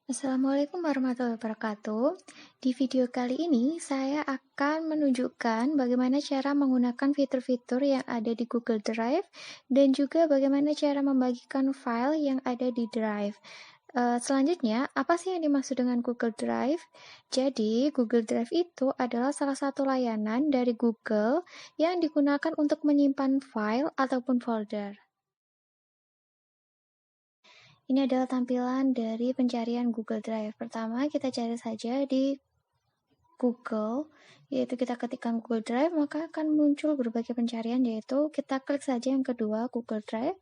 Assalamualaikum warahmatullahi wabarakatuh. Di video kali ini, saya akan menunjukkan bagaimana cara menggunakan fitur-fitur yang ada di Google Drive dan juga bagaimana cara membagikan file yang ada di Drive. Selanjutnya, apa sih yang dimaksud dengan Google Drive? Jadi, Google Drive itu adalah salah satu layanan dari Google yang digunakan untuk menyimpan file ataupun folder. Ini adalah tampilan dari pencarian Google Drive. Pertama, kita cari saja di Google, yaitu kita ketikkan Google Drive, maka akan muncul berbagai pencarian, yaitu kita klik saja yang kedua, Google Drive.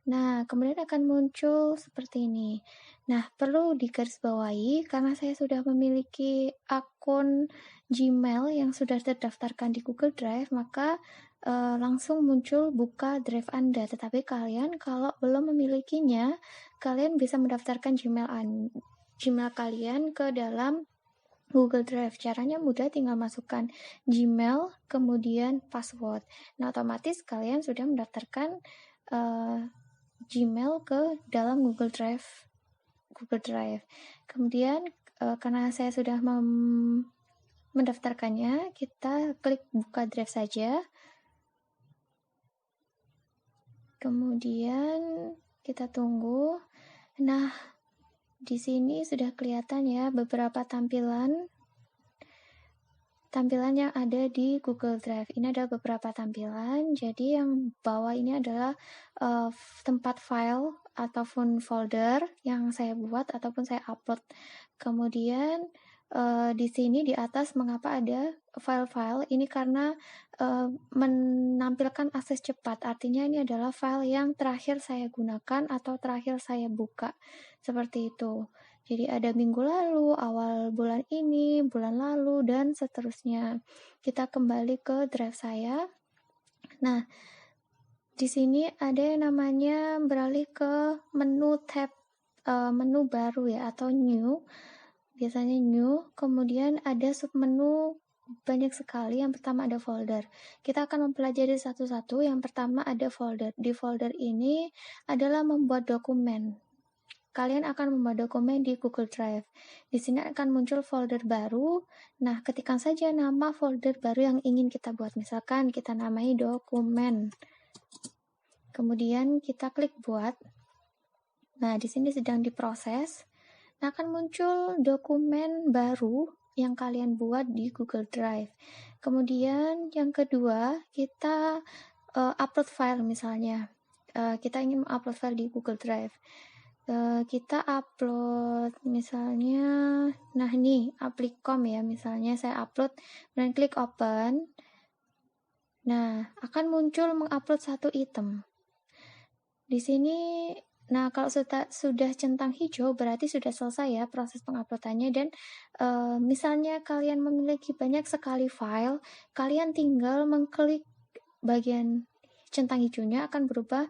Nah, kemudian akan muncul seperti ini. Nah, perlu digarisbawahi, karena saya sudah memiliki akun Gmail yang sudah terdaftarkan di Google Drive, maka langsung muncul buka drive Anda. Tetapi kalian kalau belum memilikinya, kalian bisa mendaftarkan Gmail kalian ke dalam Google Drive. Caranya mudah, tinggal masukkan Gmail, kemudian password. Nah, otomatis kalian sudah mendaftarkan Gmail ke dalam Google Drive. Kemudian karena saya sudah mendaftarkannya, kita klik buka drive saja. Kemudian kita tunggu. Nah, di sini sudah kelihatan ya beberapa tampilan yang ada di Google Drive. Ini ada beberapa tampilan. Jadi yang bawah ini adalah tempat file ataupun folder yang saya buat ataupun saya upload. Kemudian di sini di atas mengapa ada file-file? Ini karena menampilkan akses cepat. Artinya ini adalah file yang terakhir saya gunakan atau terakhir saya buka. Seperti itu. Jadi ada minggu lalu, awal bulan ini, bulan lalu, dan seterusnya. Kita kembali ke drive saya. Nah, di sini ada yang namanya beralih ke menu tab, menu baru ya, atau new. Biasanya new, kemudian ada submenu banyak sekali. Yang pertama ada folder. Kita akan mempelajari satu-satu. Yang pertama ada folder. Di folder ini adalah membuat dokumen. Kalian akan membuat dokumen di Google Drive. Di sini akan muncul folder baru. Nah, ketikkan saja nama folder baru yang ingin kita buat. Misalkan kita namai dokumen. Kemudian kita klik buat. Nah, di sini sedang diproses. Nah, akan muncul dokumen baru yang kalian buat di Google Drive. Kemudian yang kedua, kita upload file misalnya. Kita ingin upload file di Google Drive. Kita upload misalnya, nah ini Applicom ya, misalnya saya upload dan klik open. Nah, akan muncul mengupload satu item. Di sini, nah kalau sudah centang hijau berarti sudah selesai ya proses penguploadannya. Dan misalnya kalian memiliki banyak sekali file, kalian tinggal mengklik bagian centang hijaunya, akan berubah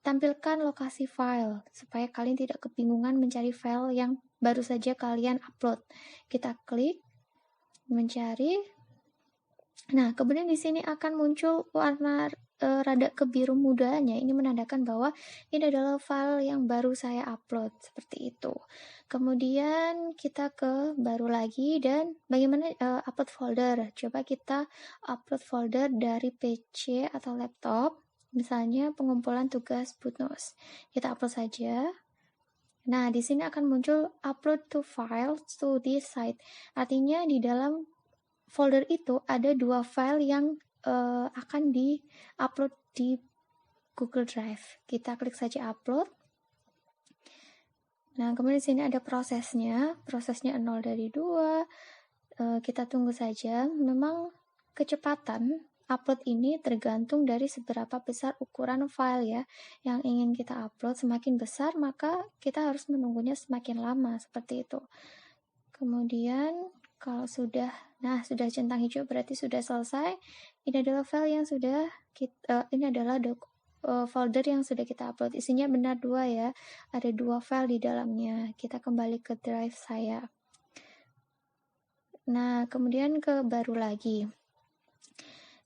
tampilkan lokasi file supaya kalian tidak kebingungan mencari file yang baru saja kalian upload. Kita klik mencari. Nah, kemudian di sini akan muncul warna rada kebiru mudanya. Ini menandakan bahwa ini adalah file yang baru saya upload, seperti itu. Kemudian kita ke baru lagi, dan bagaimana upload folder. Coba kita upload folder dari PC atau laptop. Misalnya pengumpulan tugas Budnos. Kita upload saja. Nah, di sini akan muncul upload to file to this site. Artinya di dalam folder itu ada dua file yang akan di-upload di Google Drive. Kita klik saja upload. Nah, kemudian di sini ada prosesnya 0 dari 2. Kita tunggu saja. Memang kecepatan upload ini tergantung dari seberapa besar ukuran file ya yang ingin kita upload. Semakin besar maka kita harus menunggunya semakin lama, seperti itu. Kemudian kalau sudah centang hijau berarti sudah selesai. Ini adalah file yang sudah ini adalah folder yang sudah kita upload. Isinya benar 2 ya, ada 2 file di dalamnya. Kita kembali ke drive saya. Nah, kemudian ke baru lagi.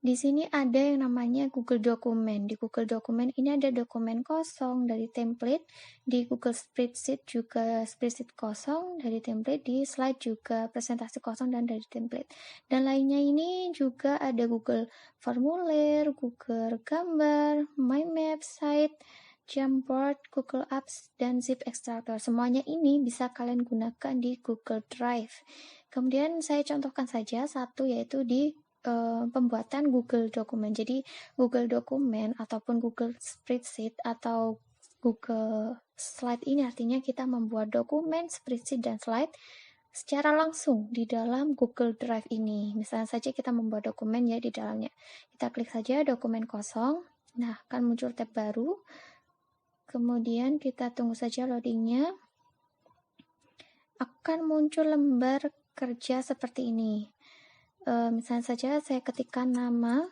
Di sini ada yang namanya Google Dokumen. Di Google Dokumen ini ada dokumen kosong dari template, di Google Spreadsheet juga spreadsheet kosong dari template, di slide juga presentasi kosong dan dari template. Dan lainnya ini juga ada Google Formulir, Google Gambar, My Map, Site, Jamboard, Google Apps, dan Zip Extractor. Semuanya ini bisa kalian gunakan di Google Drive. Kemudian saya contohkan saja satu, yaitu di pembuatan Google Dokumen. Jadi Google Dokumen ataupun Google Spreadsheet atau Google Slide ini artinya kita membuat dokumen, spreadsheet, dan slide secara langsung di dalam Google Drive ini. Misalnya saja kita membuat dokumen ya di dalamnya. Kita klik saja dokumen kosong. Nah, akan muncul tab baru. Kemudian kita tunggu saja loadingnya. Akan muncul lembar kerja seperti ini. Misalnya saja saya ketikkan nama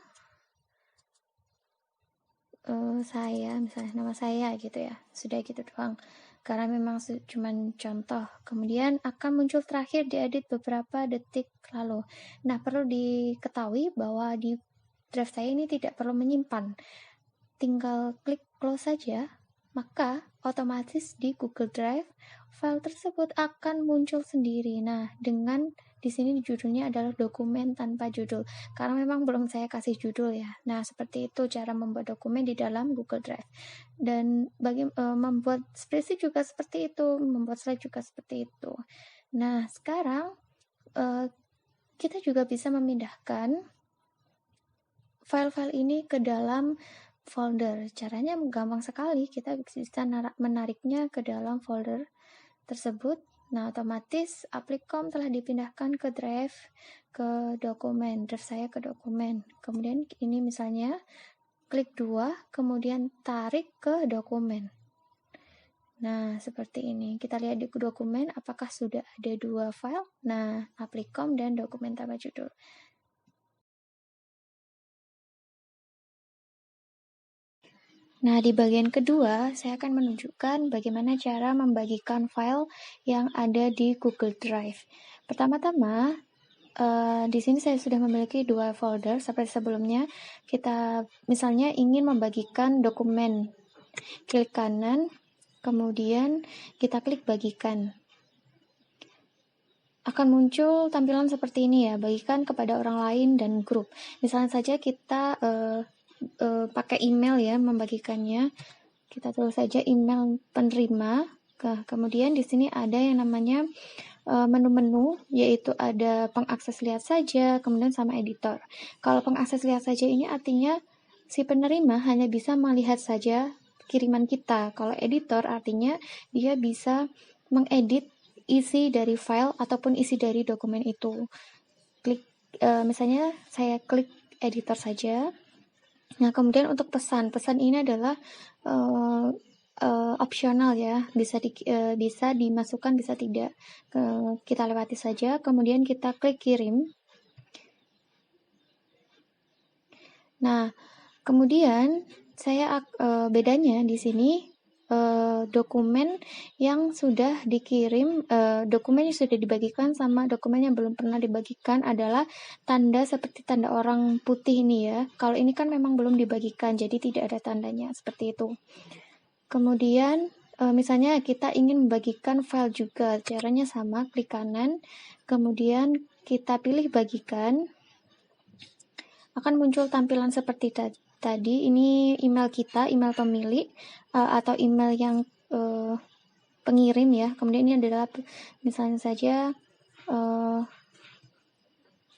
misalnya nama saya gitu ya, sudah gitu doang, karena memang cuman contoh. Kemudian akan muncul terakhir diedit beberapa detik lalu. Nah, perlu diketahui bahwa di drive saya ini tidak perlu menyimpan, tinggal klik close saja, maka otomatis di Google Drive file tersebut akan muncul sendiri. Nah, dengan di sini judulnya adalah dokumen tanpa judul, karena memang belum saya kasih judul ya. Nah, seperti itu cara membuat dokumen di dalam Google Drive. Dan membuat spreadsheet juga seperti itu, membuat slide juga seperti itu. Nah, sekarang kita juga bisa memindahkan file-file ini ke dalam folder. Caranya gampang sekali, kita bisa menariknya ke dalam folder tersebut. Nah, otomatis Applikom telah dipindahkan ke drive, ke dokumen, drive saya ke dokumen. Kemudian ini misalnya klik 2, kemudian tarik ke dokumen. Nah, seperti ini. Kita lihat di dokumen apakah sudah ada 2 file. Nah, Applikom dan dokumen tanpa judul. Nah, di bagian kedua, saya akan menunjukkan bagaimana cara membagikan file yang ada di Google Drive. Pertama-tama, di sini saya sudah memiliki 2 folder seperti sebelumnya. Kita misalnya ingin membagikan dokumen, klik kanan, kemudian kita klik bagikan. Akan muncul tampilan seperti ini ya, bagikan kepada orang lain dan grup. Misalnya saja kita pakai email ya membagikannya, kita tulis saja email penerima. Kemudian di sini ada yang namanya menu-menu, yaitu ada pengakses lihat saja, kemudian sama editor. Kalau pengakses lihat saja ini artinya si penerima hanya bisa melihat saja kiriman kita. Kalau editor artinya dia bisa mengedit isi dari file ataupun isi dari dokumen itu. Klik misalnya saya klik editor saja. Nah, kemudian untuk pesan ini adalah opsional ya, bisa dimasukkan, bisa tidak. Kita lewati saja, kemudian kita klik kirim. Nah, kemudian saya bedanya di sini dokumen yang sudah dikirim, dokumen yang sudah dibagikan sama dokumen yang belum pernah dibagikan adalah tanda seperti tanda orang putih ini ya. Kalau ini kan memang belum dibagikan, jadi tidak ada tandanya seperti itu. Kemudian misalnya kita ingin membagikan file juga, caranya sama, klik kanan, kemudian kita pilih bagikan. Akan muncul tampilan seperti tadi, ini email kita, email pemilik atau email yang pengirim ya. Kemudian ini adalah misalnya saja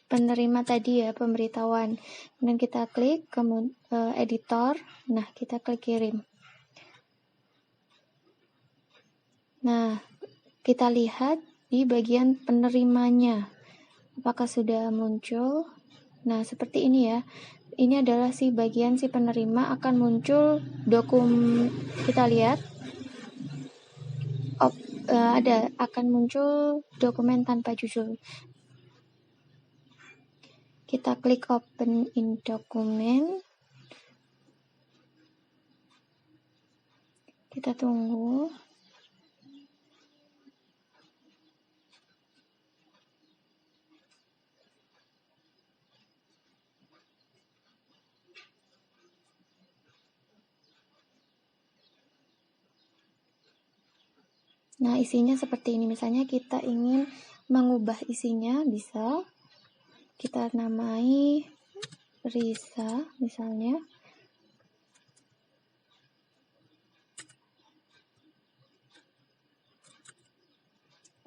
penerima tadi ya, pemberitahuan. Kemudian kita klik editor. Nah, kita klik kirim. Nah, kita lihat di bagian penerimanya apakah sudah muncul. Nah, seperti ini ya. Ini adalah bagian si penerima, akan muncul kita lihat akan muncul dokumen tanpa judul. Kita klik open in dokumen. Kita tunggu. Nah, isinya seperti ini. Misalnya kita ingin mengubah isinya, bisa kita namai Risa misalnya.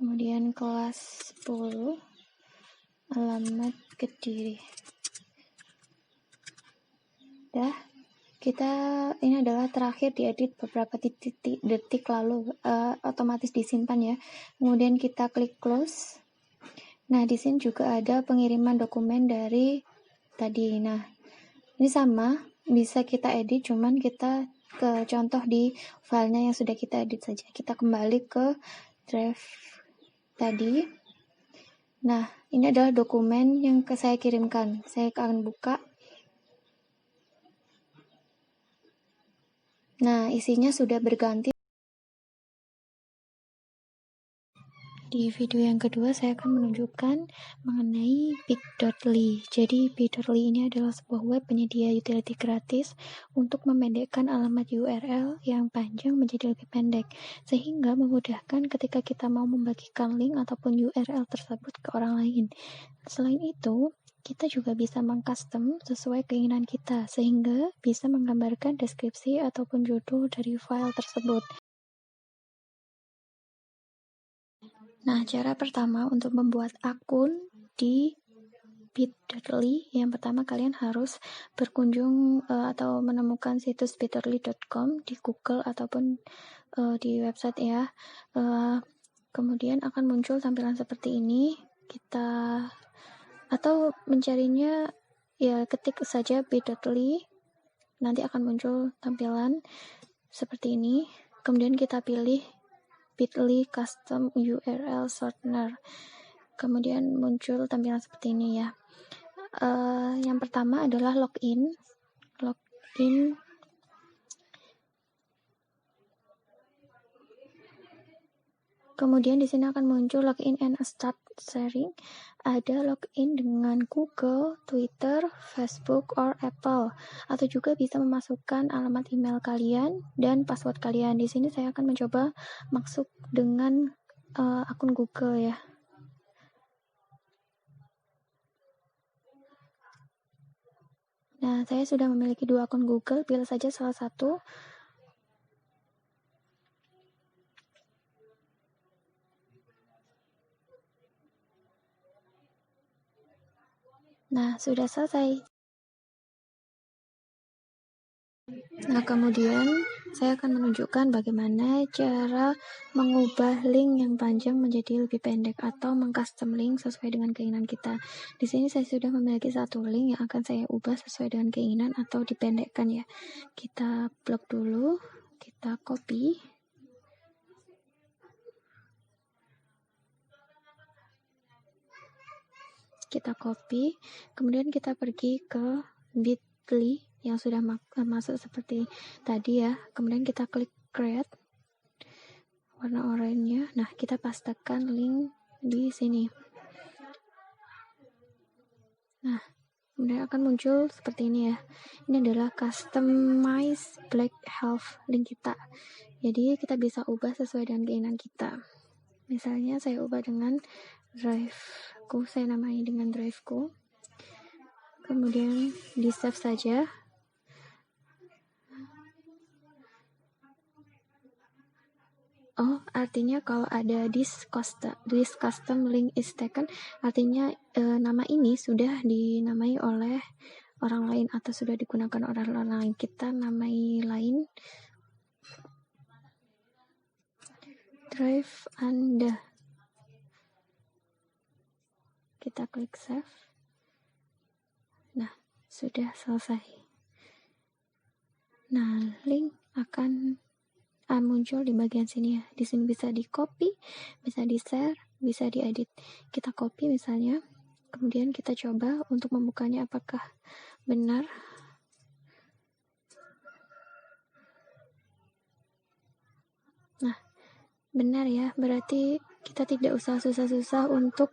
Kemudian kelas 10, alamat Kediri. Ini adalah terakhir diedit beberapa detik lalu, otomatis disimpan ya. Kemudian kita klik close. Nah, di sini juga ada pengiriman dokumen dari tadi. Nah, ini sama, bisa kita edit, cuman kita ke contoh di filenya yang sudah kita edit saja. Kita kembali ke drive tadi. Nah, ini adalah dokumen yang saya kirimkan. Saya akan buka. Nah, isinya sudah berganti. Di video yang kedua, saya akan menunjukkan mengenai bit.ly. Jadi, bit.ly ini adalah sebuah web penyedia utility gratis untuk memendekkan alamat URL yang panjang menjadi lebih pendek, sehingga memudahkan ketika kita mau membagikan link ataupun URL tersebut ke orang lain. Selain itu, kita juga bisa mengcustom sesuai keinginan kita, sehingga bisa menggambarkan deskripsi ataupun judul dari file tersebut. Nah, cara pertama untuk membuat akun di bit.ly, yang pertama kalian harus berkunjung atau menemukan situs bit.ly.com di Google ataupun di website ya. Kemudian akan muncul tampilan seperti ini. Kita atau mencarinya ya, ketik saja bit.ly, nanti akan muncul tampilan seperti ini. Kemudian kita pilih bit.ly custom URL shortener. Kemudian muncul tampilan seperti ini ya. Yang pertama adalah login. Kemudian di sini akan muncul login and start sharing. Ada login dengan Google, Twitter, Facebook, or Apple. Atau juga bisa memasukkan alamat email kalian dan password kalian. Di sini saya akan mencoba masuk dengan akun Google ya. Nah, saya sudah memiliki 2 akun Google, pilih saja salah satu. Nah, sudah selesai. Nah, kemudian saya akan menunjukkan bagaimana cara mengubah link yang panjang menjadi lebih pendek atau mengcustom link sesuai dengan keinginan kita. Di sini saya sudah memiliki satu link yang akan saya ubah sesuai dengan keinginan atau dipendekkan ya. Kita blok dulu, kita copy. Kemudian kita pergi ke bit.ly yang sudah masuk seperti tadi ya. Kemudian kita klik create, warna oranye. Nah, kita pastekan link di sini. Nah, kemudian akan muncul seperti ini ya. Ini adalah customize black half link kita. Jadi kita bisa ubah sesuai dengan keinginan kita. Misalnya saya ubah dengan driveku, saya namai dengan driveku. Kemudian di save saja. Oh, artinya kalau ada this custom link is taken, artinya nama ini sudah dinamai oleh orang lain atau sudah digunakan orang lain. Kita namai lain, drive Anda. Kita klik save. Nah, sudah selesai. Nah, link akan muncul di bagian sini ya. Di sini bisa di copy, bisa di share, bisa diedit. Kita copy misalnya, kemudian kita coba untuk membukanya apakah benar. Nah, benar ya, berarti kita tidak usah susah-susah untuk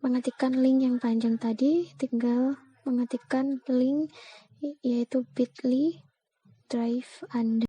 mengetikkan link yang panjang tadi, tinggal mengetikkan link yaitu bit.ly drive Anda.